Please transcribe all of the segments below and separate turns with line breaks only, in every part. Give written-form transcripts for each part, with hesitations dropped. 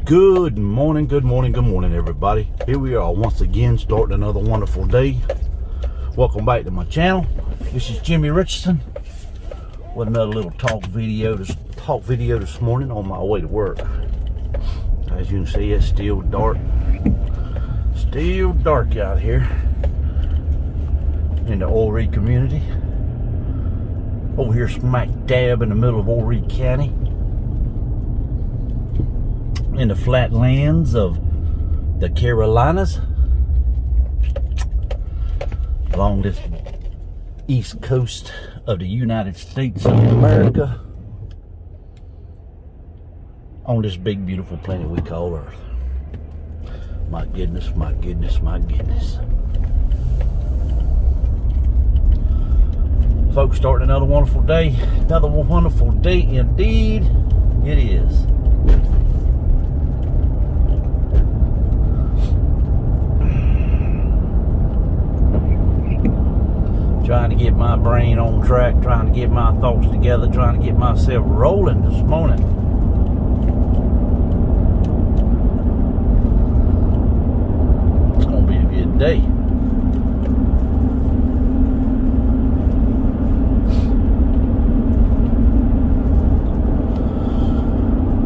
Good morning, everybody. Here we are once again, starting another wonderful day. Welcome back to my channel. This is Jimmy Richardson with another little talk video this morning on my way to work. As you can see, it's still dark out here in the Oil Reed community. Over here smack dab in the middle of Oil Reed County, in the flatlands of the Carolinas, along this east coast of the United States of America, on this big beautiful planet we call Earth. My goodness. Folks, starting another wonderful day indeed it is. Trying to get my brain on track, trying to get my thoughts together, trying to get myself rolling this morning. It's gonna be a good day.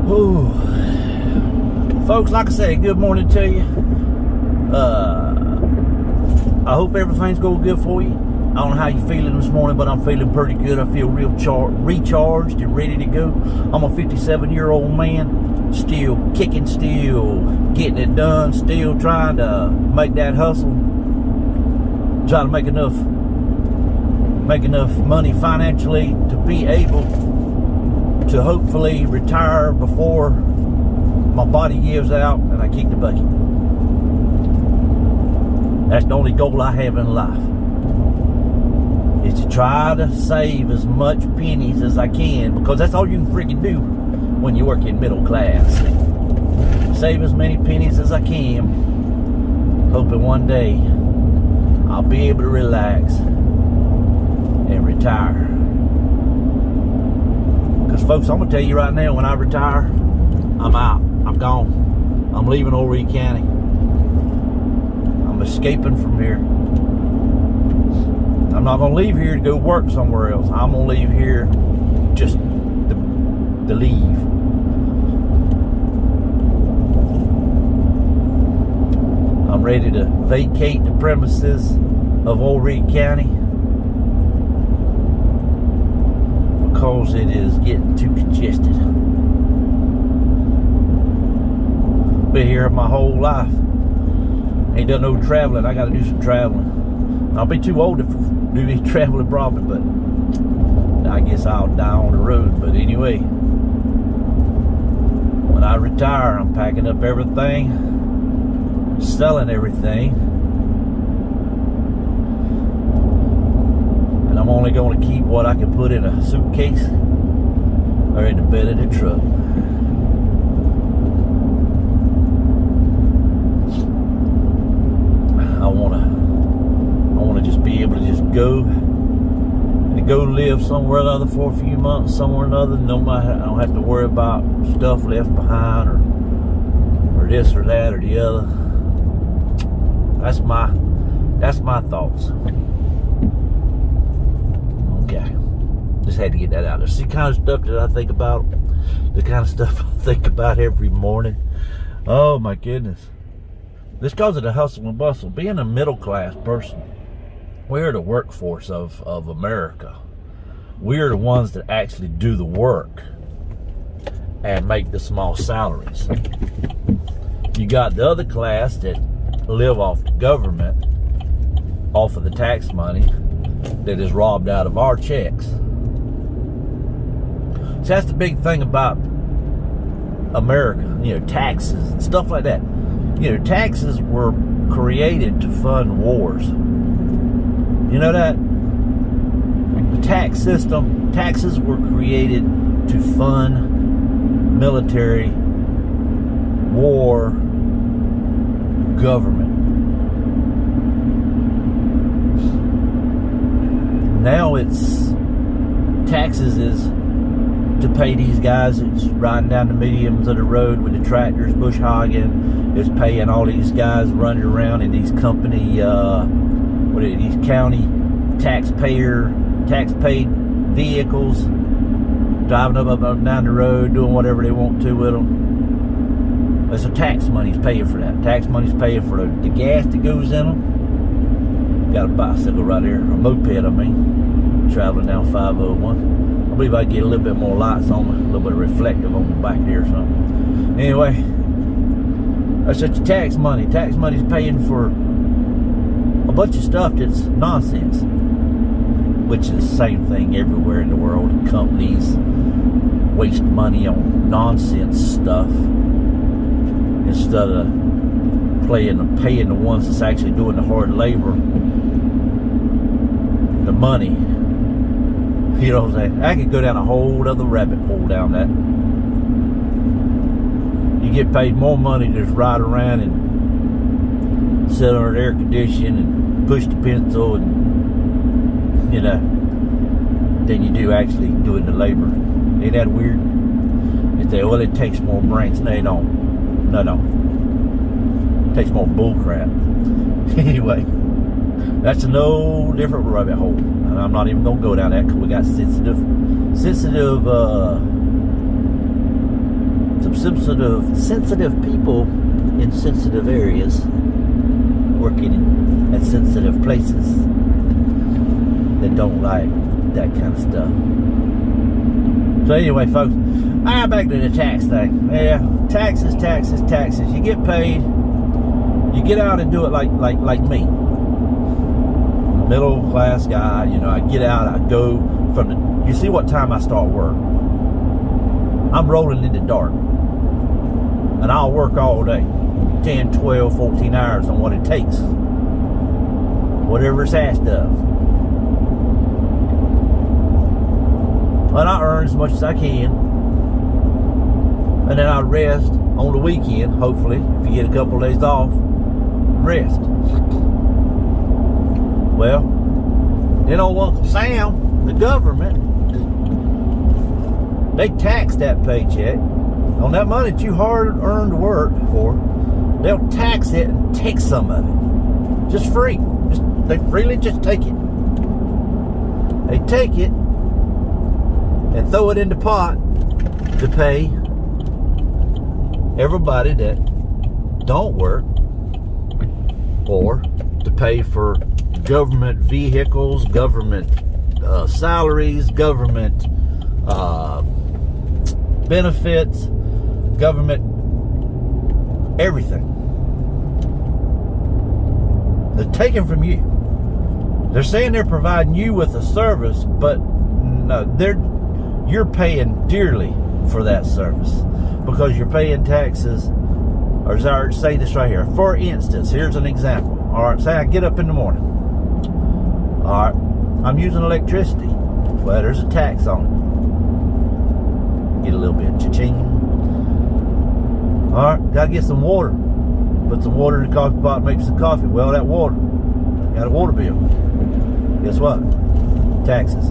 Ooh. Folks, like I said, good morning to you. I hope everything's going good for you. I don't know how you're feeling this morning, but I'm feeling pretty good. I feel real recharged and ready to go. I'm a 57-year-old man, still kicking, still getting it done, still trying to make that hustle, trying to make enough money financially to be able to hopefully retire before my body gives out and I kick the bucket. That's the only goal I have in life, is to try to save as much pennies as I can, because that's all you can freaking do when you work in middle class. Save as many pennies as I can, hoping one day I'll be able to relax and retire. Because folks, I'm going to tell you right now, when I retire, I'm out. I'm gone. I'm leaving Oil Reed County. I'm escaping from here. I'm not going to leave here to go work somewhere else. I'm going to leave here just to leave. I'm ready to vacate the premises of Oil Reed County, because it is getting too congested. Been here my whole life. Ain't done no traveling. I got to do some traveling. I'll be too old to do any traveling probably, but I guess I'll die on the road. But anyway, when I retire, I'm packing up everything, selling everything, and I'm only going to keep what I can put in a suitcase or in the bed of the truck. I want to just be able to just go live somewhere or other for a few months, somewhere or another. No matter, I don't have to worry about stuff left behind or this or that or the other. That's my thoughts. Okay, just had to get that out there. See the kind of stuff that I think about, the kind of stuff I think about every morning. Oh my goodness. This goes to the hustle and bustle. Being a middle class person, we're the workforce of America. We're the ones that actually do the work and make the small salaries. You got the other class that live off the government, off of the tax money that is robbed out of our checks. So that's the big thing about America, taxes and stuff like that. Taxes were created to fund wars. You know that? The tax system, taxes were created to fund military, war, government. Now taxes is to pay these guys that's riding down the mediums of the road with the tractors, bush hogging. It's paying all these guys running around in these company, these county tax-paid vehicles, driving up and down the road, doing whatever they want to with them. So tax money's paying for that. Tax money's paying for the gas that goes in them. Got a bicycle right here, a moped, I mean, traveling down 501. I believe I get a little bit more lights on me, a little bit of reflective on the back there or something. Anyway, that's just your tax money. Tax money's paying for a bunch of stuff that's nonsense, which is the same thing everywhere in the world. Companies waste money on nonsense stuff instead of paying the ones that's actually doing the hard labor, the money. You know what I'm saying? I could go down a whole other rabbit hole down that. You get paid more money to just ride around and sit under the air conditioning and push the pencil and, you know, than you do actually doing the labor. Ain't that weird? You say, well, it takes more brains. No, it don't. No. It takes more bull crap. Anyway, that's a no different rabbit hole. And I'm not even going to go down that because we got sensitive people in sensitive areas working at sensitive places that don't like that kind of stuff. So anyway, folks, back to the tax thing. Yeah, taxes. You get paid. You get out and do it like me, middle class guy. You know, I get out. I go from the. You see what time I start work? I'm rolling in the dark, and I'll work all day, 10, 12, 14 hours on what it takes, whatever it's asked of. And I earn as much as I can, and then I rest on the weekend, hopefully, if you get a couple of days off, rest. Well, then old Uncle Sam, the government, they tax that paycheck on that money that you hard earned work for. They'll tax it and take some of it, just free. They freely just take it. They take it and throw it in the pot to pay everybody that don't work, or to pay for government vehicles, government salaries, government benefits, government everything. They're taking from you. They're saying they're providing you with a service, but no, you're paying dearly for that service because you're paying taxes. Or say this right here. For instance, here's an example. All right, say I get up in the morning. All right, I'm using electricity. Well, there's a tax on it. Get a little bit, cha-ching. All right, gotta get some water. Put some water in the coffee pot, make some coffee. Well, that water, got a water bill. Guess what? Taxes.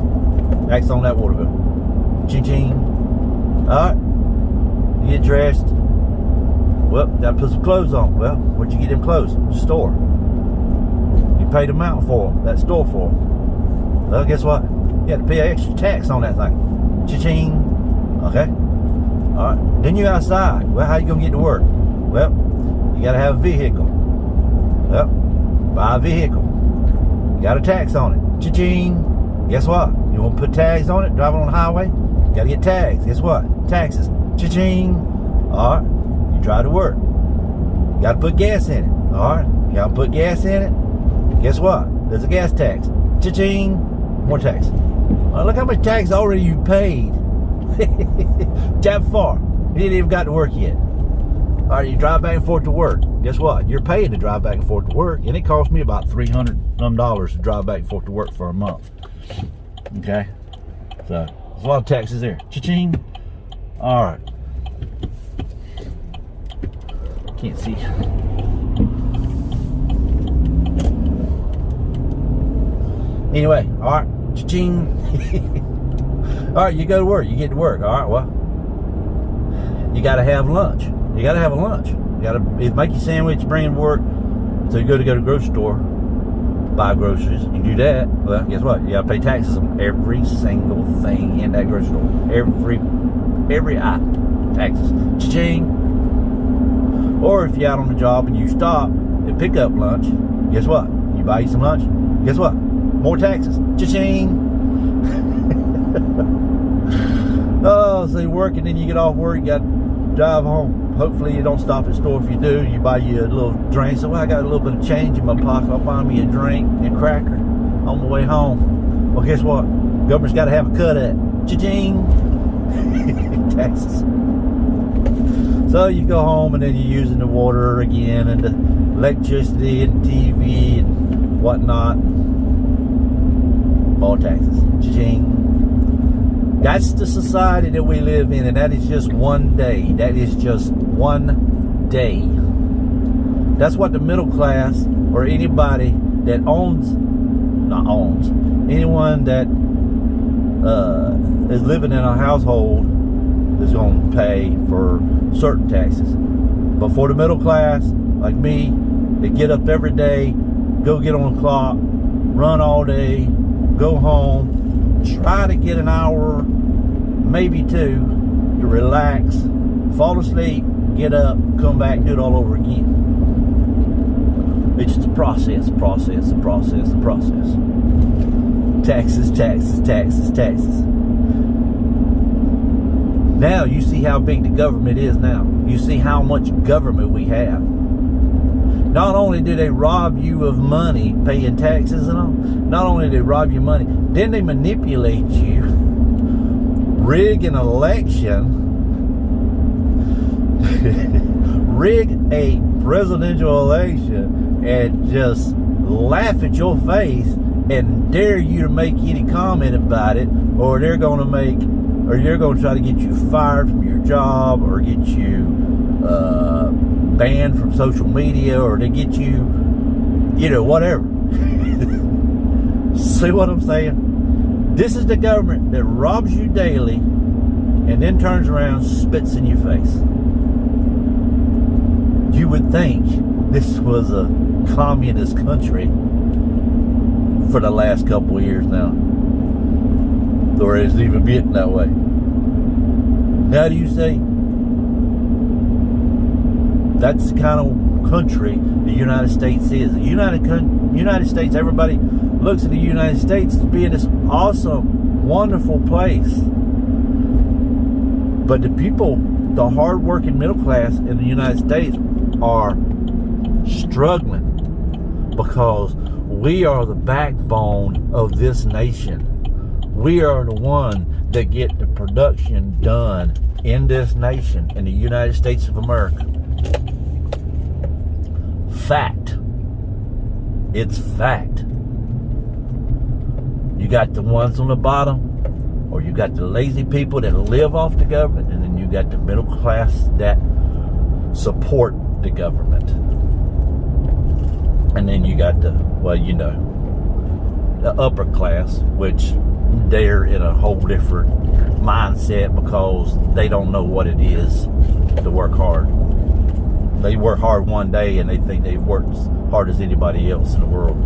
Tax on that water bill. Ching-ching. All right, you get dressed. Well, gotta put some clothes on. Well, where'd you get them clothes? The store. You paid them out for them, that store for them. Well, guess what? You had to pay extra tax on that thing. Cha-ching. Okay? Alright. Then you outside. Well, how you gonna get to work? Well, you gotta have a vehicle. Well, buy a vehicle. You got a tax on it. Cha-ching. Guess what? You wanna put tags on it, driving on the highway? You gotta get tags. Guess what? Taxes. Cha-ching. Alright. You drive to work. You gotta put gas in it. Alright. You gotta put gas in it. Guess what? There's a gas tax. Cha-ching. More tax. Look how much tax already you paid. That far. You didn't even got to work yet. Alright, you drive back and forth to work. Guess what? You're paying to drive back and forth to work, and it cost me about $300 to drive back and forth to work for a month. Okay? So, there's a lot of taxes there. Cha-ching. Alright. Can't see. Anyway, alright. Cha-ching. All right, you go to work. You get to work. All right, well, you got to have lunch. You got to have a lunch. You got to make your sandwich, bring it to work. So you go to the grocery store, buy groceries. You do that. Well, guess what? You got to pay taxes on every single thing in that grocery store. Every item. Taxes. Cha-ching. Or if you're out on the job and you stop and pick up lunch, guess what? You buy you some lunch. Guess what? More taxes. Cha-ching. Oh, so you work and then you get off work, you got to drive home. Hopefully you don't stop at the store. If you do, you buy you a little drink. So, well, I got a little bit of change in my pocket. I'll buy me a drink and a cracker on my way home. Well, guess what? Government's got to have a cut at. Cha-ching. Taxes. So you go home and then you're using the water again and the electricity and TV and whatnot. More taxes. Cha-ching. That's the society that we live in, and that is just one day. That is just one day. That's what the middle class or anybody that anyone that is living in a household is going to pay for certain taxes. But for the middle class, like me, they get up every day, go get on the clock, run all day, go home, try to get an hour, maybe two, to relax, fall asleep, get up, come back, do it all over again. It's just a process. Taxes. Now you see how big the government is now. You see how much government we have. Not only do they rob you of money paying taxes and all, not only do they rob you money, then they manipulate you, rig an election, rig a presidential election, and just laugh at your face and dare you to make any comment about it, or they're going to try to get you fired from your job, or get you banned from social media, or to get you, whatever. See what I'm saying? This is the government that robs you daily and then turns around and spits in your face. You would think this was a communist country for the last couple of years now. Or it's even been that way. How do you say? That's the kind of country the United States is. The United States, everybody looks at the United States as being this awesome, wonderful place. But the people, the hard-working middle class in the United States are struggling because we are the backbone of this nation. We are the one that get the production done in this nation, in the United States of America. Fact. It's fact. You got the ones on the bottom, or you got the lazy people that live off the government, and then you got the middle class that support the government. And then you got the upper class, which they're in a whole different mindset because they don't know what it is to work hard. They work hard one day and they think they work as hard as anybody else in the world.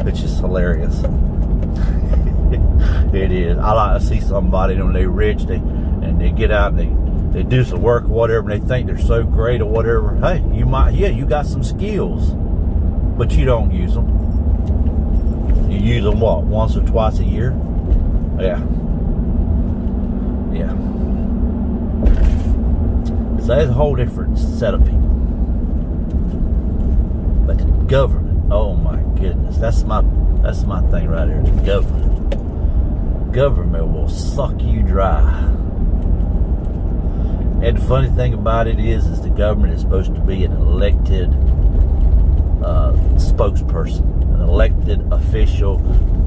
It's just hilarious. It is. I like to see somebody when they're rich, they get out and they do some work or whatever, and they think they're so great or whatever. Hey, you got some skills, but you don't use them. You use them what, once or twice a year? Yeah. So that's a whole different set of people. But the government, oh my goodness, that's my thing right here. The government will suck you dry. And the funny thing about it is the government is supposed to be an elected spokesperson, an elected official,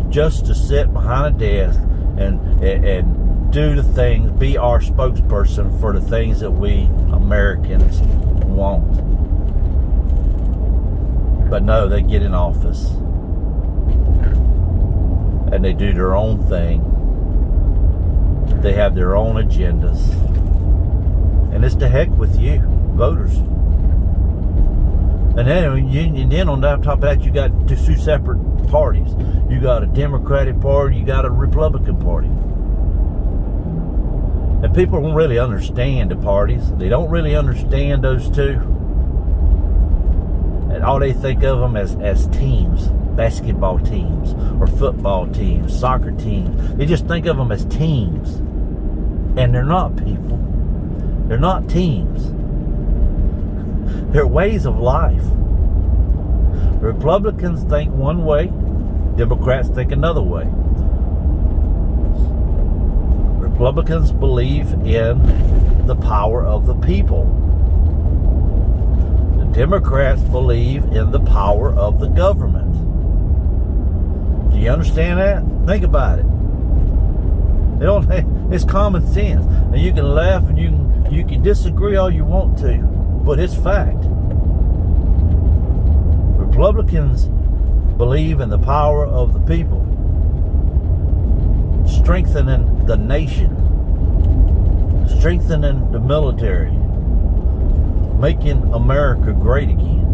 just to sit behind a desk and do the things, be our spokesperson for the things that we Americans want. But no, they get in office and they do their own thing, They have their own agendas. And it's to heck with you, voters. And then on top of that, you got two separate parties. You got a Democratic Party, you got a Republican Party. And people don't really understand the parties. They don't really understand those two. And all they think of them as teams, basketball teams, or football teams, soccer teams. They just think of them as teams. And they're not people. They're not teams. They're ways of life. Republicans think one way, Democrats think another way. Republicans believe in the power of the people. The Democrats believe in the power of the government. Do you understand that? Think about it. They don't. It's common sense. Now you can laugh and you can disagree all you want to, but it's fact. Republicans believe in the power of the people, strengthening the nation, strengthening the military, making America great again.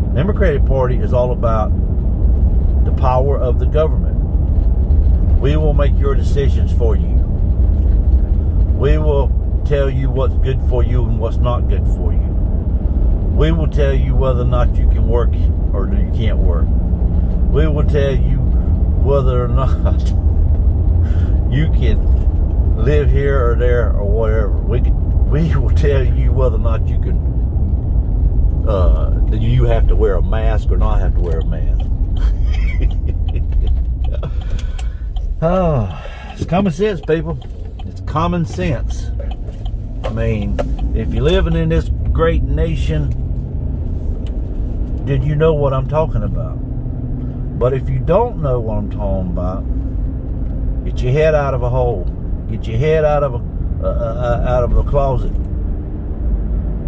The Democratic Party is all about the power of the government. We will make your decisions for you. We will tell you what's good for you and what's not good for you. We will tell you whether or not you can work or you can't work. We will tell you whether or not you can live here or there or whatever. We will tell you whether or not you can you have to wear a mask or not have to wear a mask. Oh, it's common sense, people. It's common sense. I mean, if you're living in this great nation, then you know what I'm talking about. But if you don't know what I'm talking about, get your head out of a hole. Get your head out of a closet.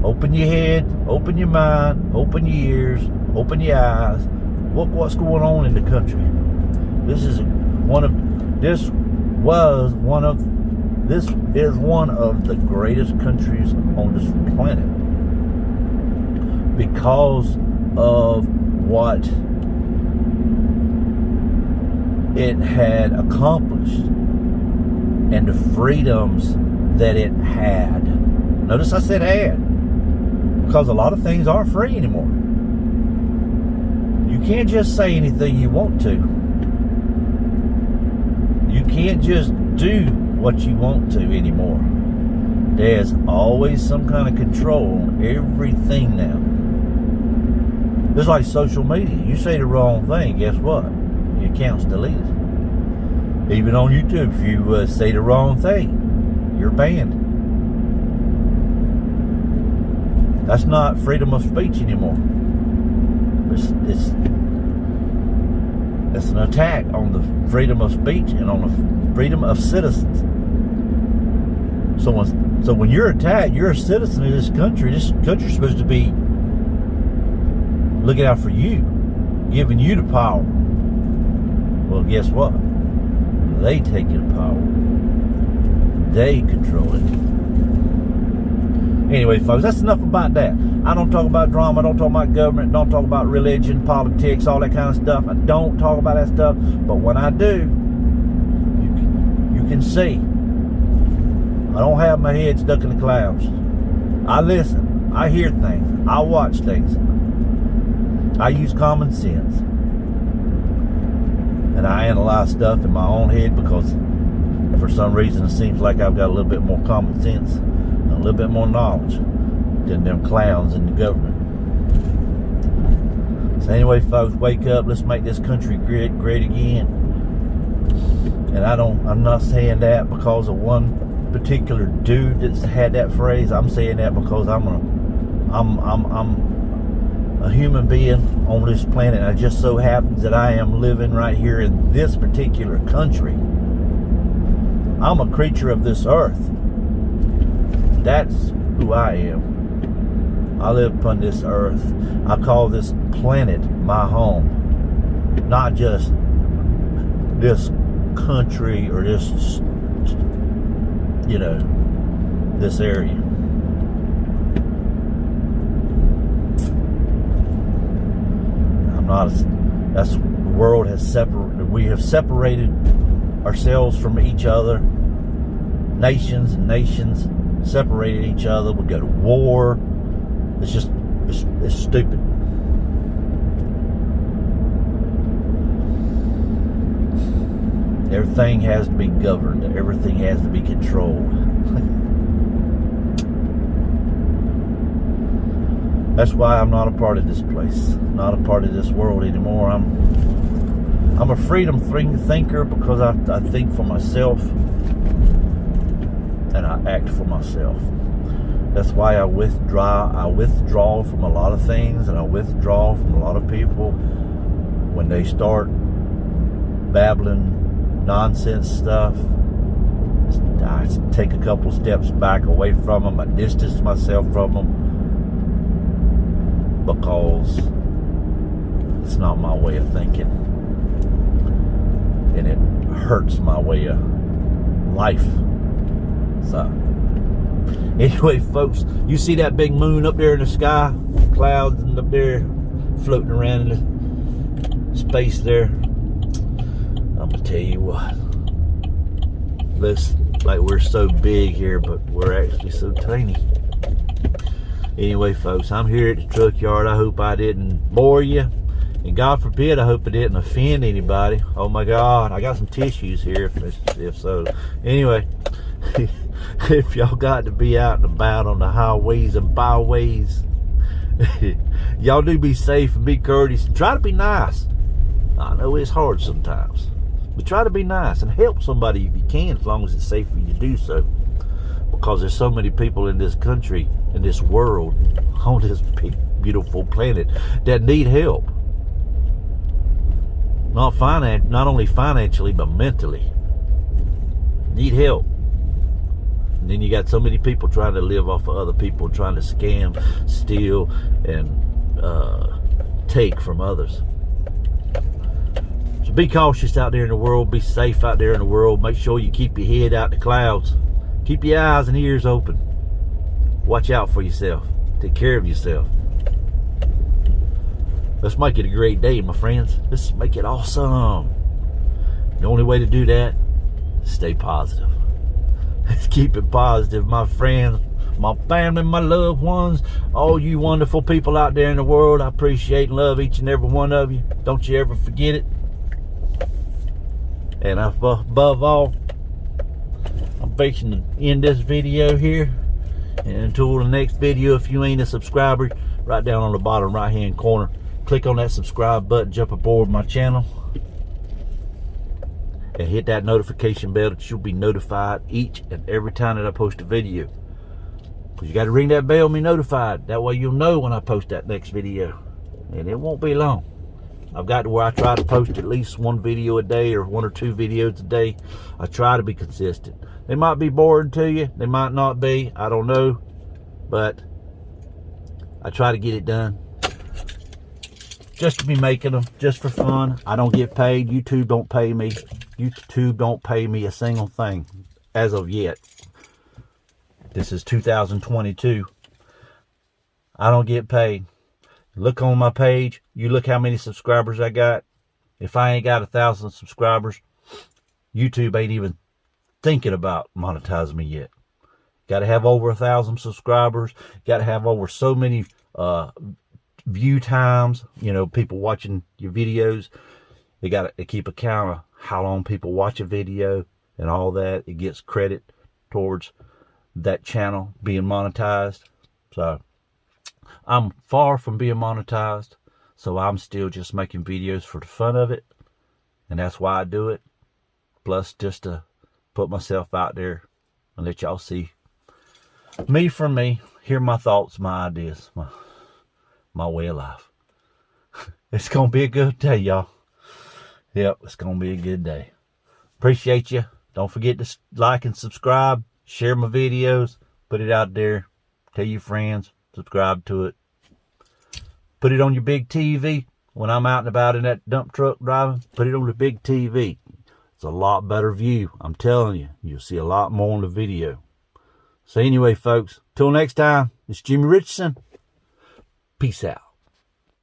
Open your head, open your mind, open your ears, open your eyes. Look what's going on in the country. This is one of the greatest countries on this planet because of what it had accomplished and the freedoms that it had. Notice I said had, because a lot of things aren't free anymore. You can't just say anything you want to. You can't just do what you want to anymore. There's always some kind of control on everything now. It's like social media. You say the wrong thing, guess what? Your account's deleted. Even on YouTube, if you say the wrong thing, you're banned. That's not freedom of speech anymore. It's an attack on the freedom of speech and on the freedom of citizens. So when you're attacked, you're a citizen of this country. This country's supposed to be looking out for you, giving you the power. Well, guess what? They take the power. They control it. Anyway, folks, that's enough about that. I don't talk about drama. I don't talk about government. Don't talk about religion, politics, all that kind of stuff. I don't talk about that stuff. But when I do, you can see. I don't have my head stuck in the clouds. I listen. I hear things. I watch things. I use common sense. And I analyze stuff in my own head because for some reason it seems like I've got a little bit more common sense and a little bit more knowledge than them clowns in the government. So anyway, folks, wake up. Let's make this country great again. And I'm not saying that because of one particular dude that's had that phrase. I'm saying that because I'm a human being on this planet. And it just so happens that I am living right here in this particular country. I'm a creature of this earth. That's who I am. I live upon this earth. I call this planet my home. Not just this country or this, you know, this area. That's the world has separated. We have separated ourselves from each other. Nations and nations separated each other. We go to war. It's just, it's stupid. Everything has to be governed. Everything has to be controlled. That's why I'm not a part of this place, not a part of this world anymore. I'm a freedom thinker because I think for myself and I act for myself. That's why I withdraw from a lot of things, and I withdraw from a lot of people when they start babbling nonsense stuff. I take a couple steps back away from them. I distance myself from them, because it's not my way of thinking, and it hurts my way of life. So anyway, folks, you see that big moon up there in the sky, clouds and up there floating around in the space there? I'm gonna tell you what, looks like we're so big here, but we're actually so tiny. Anyway, folks, I'm here at the truck yard. I hope I didn't bore you. And God forbid, I hope I didn't offend anybody. Oh my God, I got some tissues here if so. Anyway, if y'all got to be out and about on the highways and byways, y'all do be safe and be courteous and try to be nice. I know it's hard sometimes, but try to be nice and help somebody if you can, as long as it's safe for you to do so. Because there's so many people in this country, in this world, on this big, beautiful planet that need help. Not only financially, but mentally. Need help. And then you got so many people trying to live off of other people, trying to scam, steal, and take from others. So be cautious out there in the world. Be safe out there in the world. Make sure you keep your head out the clouds. Keep your eyes and ears open. Watch out for yourself. Take care of yourself. Let's make it a great day, my friends. Let's make it awesome. The only way to do that is stay positive. Let's keep it positive, my friends, my family, my loved ones, all you wonderful people out there in the world. I appreciate and love each and every one of you. Don't you ever forget it. And above all, I'm fixing to end this video here. And until the next video, if you ain't a subscriber, right down on the bottom right hand corner, click on that subscribe button, jump aboard my channel, and hit that notification bell that you'll be notified each and every time that I post a video. Because you got to ring that bell and be notified. That way you'll know when I post that next video. And it won't be long. I've got to where I try to post at least one video a day or 1 or 2 videos a day. I try to be consistent. They might be boring to you. They might not be. I don't know. But I try to get it done. Just to be making them. Just for fun. I don't get paid. YouTube don't pay me. YouTube don't pay me a single thing. As of yet. This is 2022. I don't get paid. Look on my page. You look how many subscribers I got. If I ain't got 1,000 subscribers, YouTube ain't even thinking about monetizing me yet. Got to have over 1,000 subscribers. Got to have over so many view times. You know, people watching your videos. They got to keep a count of how long people watch a video and all that. It gets credit towards that channel being monetized. So I'm far from being monetized, so I'm still just making videos for the fun of it, and that's why I do it. Plus, just to put myself out there and let y'all see me from me, hear my thoughts, my ideas, my way of life. It's gonna be a good day, y'all. Yep, it's gonna be a good day. Appreciate you. Don't forget to like and subscribe, share my videos, put it out there, tell your friends. Subscribe to it. Put it on your big TV. When I'm out and about in that dump truck driving, put it on the big TV. It's a lot better view. I'm telling you, you'll see a lot more in the video. So anyway, folks, till next time, it's Jimmy Richardson. Peace out.